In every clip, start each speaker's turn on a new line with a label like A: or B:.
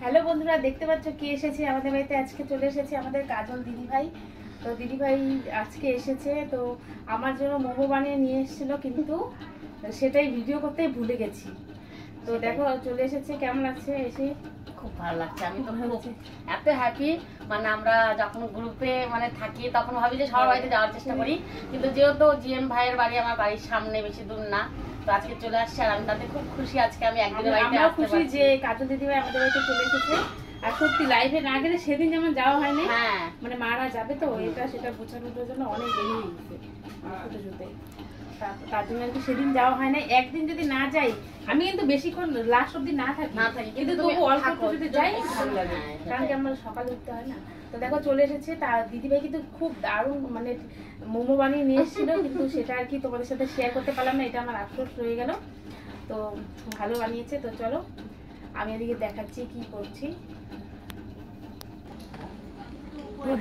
A: Hello বন্ধুরা, দেখতে পাচ্ছ কে এসেছে আমাদের বাড়িতে। আজকে চলে এসেছে আমাদের কাজল দিদিভাই। তো দিদিভাই আজকে এসেছে, তো আমার জন্য মোমো বানিয়ে নিয়ে এসেছিল, কিন্তু সেটাই ভিডিও করতে ভুলে গেছি। তো দেখো চলে এসেছে, কেমন লাগছে এসে?
B: খুব ভালো লাগছে। আমি তো খুব এত হ্যাপি। মানে আমরা যখন গ্রুপে মানে থাকি তখন ভাবি যে সবার বাড়িতে যাওয়ার চেষ্টা করি, কিন্তু যেহেতু জিএম ভাইয়ের বাড়ি আমার বাড়ির সামনে, বেশি দূর না, তো আজকে চলে আসছে। আর আমি তাতে খুব খুশি। আজকে আমি একদিনের বাড়িতে আসতে পারছি।
A: যে কাজল দিদিভাই আমাদের বাড়িতে চলে এসেছে। আর সত্যি লাইভে না গেলে সেদিন যেমন যাওয়া হয়নি, মানে মারা যাবে তো এটা সেটা বোঝানোর জন্য অনেক দেরি হয়ে গেছে ছোটো ছোটে, তার জন্য আর কি সেদিন যাওয়া হয় না। একদিন যদি না যাই, আমি কিন্তু বেশিক্ষণ লাস্ট অব্দি না থাকি, কিন্তু তবু অল্প একটু যদি যাই ভালো লাগে, কারণ কি আমার সকালে উঠতে হয় না। তো দেখো চলে এসেছে। তা দিদিভাই কিন্তু খুব দারুণ মানে মোমো বানিয়ে নিয়ে এসেছিল, কিন্তু সেটা আর কি তোমাদের সাথে শেয়ার করতে পারলাম না, এটা আমার আফসোস রয়ে গেল। তো ভালো বানিয়েছে। তো চলো আমি এদিকে দেখাচ্ছি কি করছি।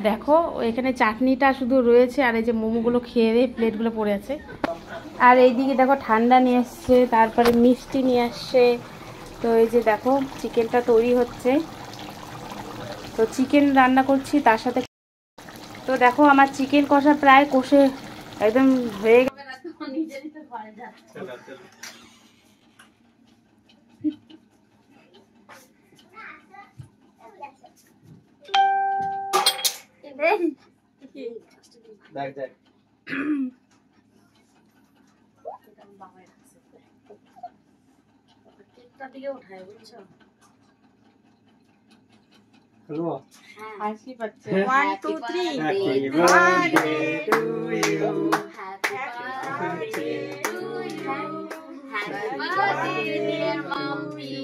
A: দেখো এখানে চাটনিটা শুধু রয়েছে, আর এই যে মোমোগুলো খেয়ে প্লেটগুলো পড়ে আছে। আর এইদিকে দেখো ঠান্ডা নিয়ে আসছে, তারপরে মিষ্টি নিয়ে আসছে। তো এই যে দেখো চিকেনটা তৈরি হচ্ছে, তো চিকেন রান্না করছি তার সাথে। তো দেখো আমার চিকেন কষা প্রায় কষে একদম হয়ে গেছে। হাসি পাচ্ছে। 1 2 3 Happy birthday to you, happy birthday to you, happy birthday dear mommy,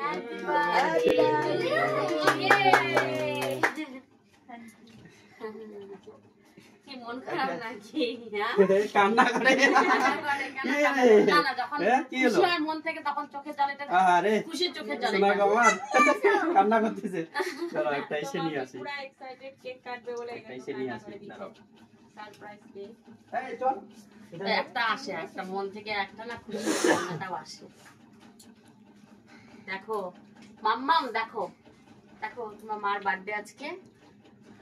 A: happy birthday to you. কি মন খারাপ নাকি? কান্না করে না, যখন খুশি হয় মন থেকে তখন চোখে জল, এটা খুশির চোখে জল।
C: কান্না করতেছে। চলো একটা এসে নিয়ে আসি।
A: পুরো এক্সাইটেড, কেক কাটবে বলে
C: এসে নিয়ে আসি।
A: Surprise cake.
C: এই চল।
B: একটা আসে, একটা মন থেকে একটা না খুশি কান্নাটাও আসে। দেখো মাম্মাম, দেখো দেখো তোমার মার বার্থডে আজকে।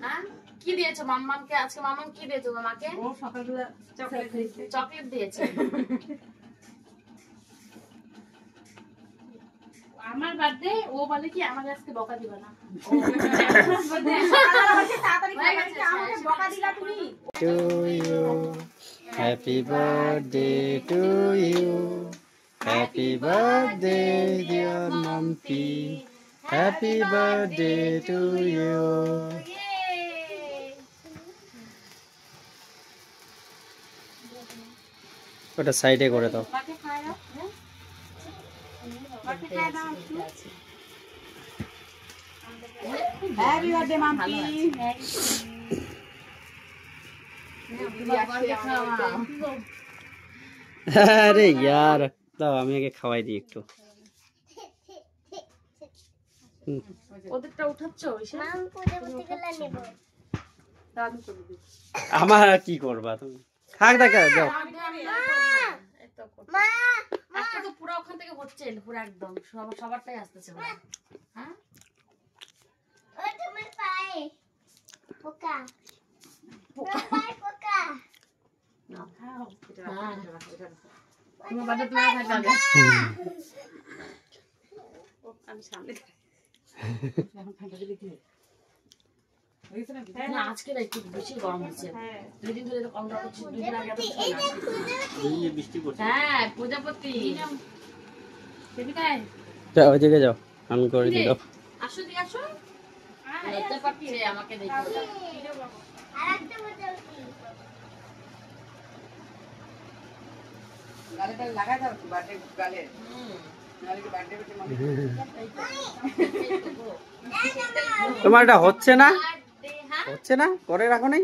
B: হ্যাঁ কি দিয়েছো মাম্মামকে আজকে? মাম্মাম কি দিয়েছো মামাকে?
A: ও সকালবেলা
B: চকলেট দিয়েছে।
A: আমার বার্থডে ও বলে কি আমাকে আজকে বকা দিবা না।
C: To you, happy birthday to you, happy birthday dear Mumpy, happy birthday to you. ওটা সাইডে করে দাও।
A: Happy birthday Mampi.
C: আরে यार দাও আমি আগে খাওয়াই দিই একটু।
B: ওদেরটা উঠাচ্ছ?
C: আমার কি করবা তুমি? থাক দেখা দাও।
B: একটা তো পুরো ওখান থেকে হচ্ছে, পুরো একদম সবারটাই আসতেছে। হ্যাঁ
D: ওই তোমার পায়ে পোকা, তোমার পায়ে পোকা।
B: না খাও, এটা তোমার বাড়িতে তোমার খাইতে হবে। আমি সামনে না, আজকে না একটু বেশি গরম হচ্ছে। দুই দিন ধরে কম গরম হচ্ছে, দুই দিন আগে
C: বৃষ্টি পড়ছে।
B: হ্যাঁ প্রজাপতি
C: যাও ওইদিকে যাও, আমি করে দিই।
B: আসো দিকে আসো, লজ্জা পাচ্ছে আমাকে দেখে।
D: আরেকটা মজা কি
A: গালেটা লাগাই দাও বার্থডে গালে, নালে কি বার্থডে বেটে মনে।
C: তোমার এটা হচ্ছে না, হচ্ছে না, করে রাখো নাই।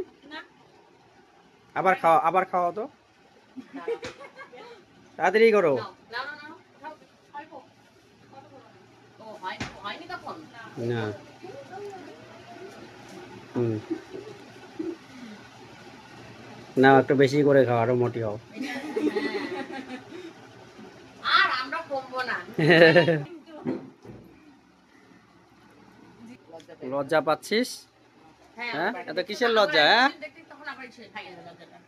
C: আবার খাওয়া তো, তাড়াতাড়ি করো। না না একটু বেশি করে খাও, আরো মোটি হও। লজ্জা পাচ্ছিস?
B: হ্যাঁ
C: হ্যাঁ এত কিসের লজ্জা? হ্যাঁ
B: দেখতে তখন আবার খাইয়ে লজ্জাটা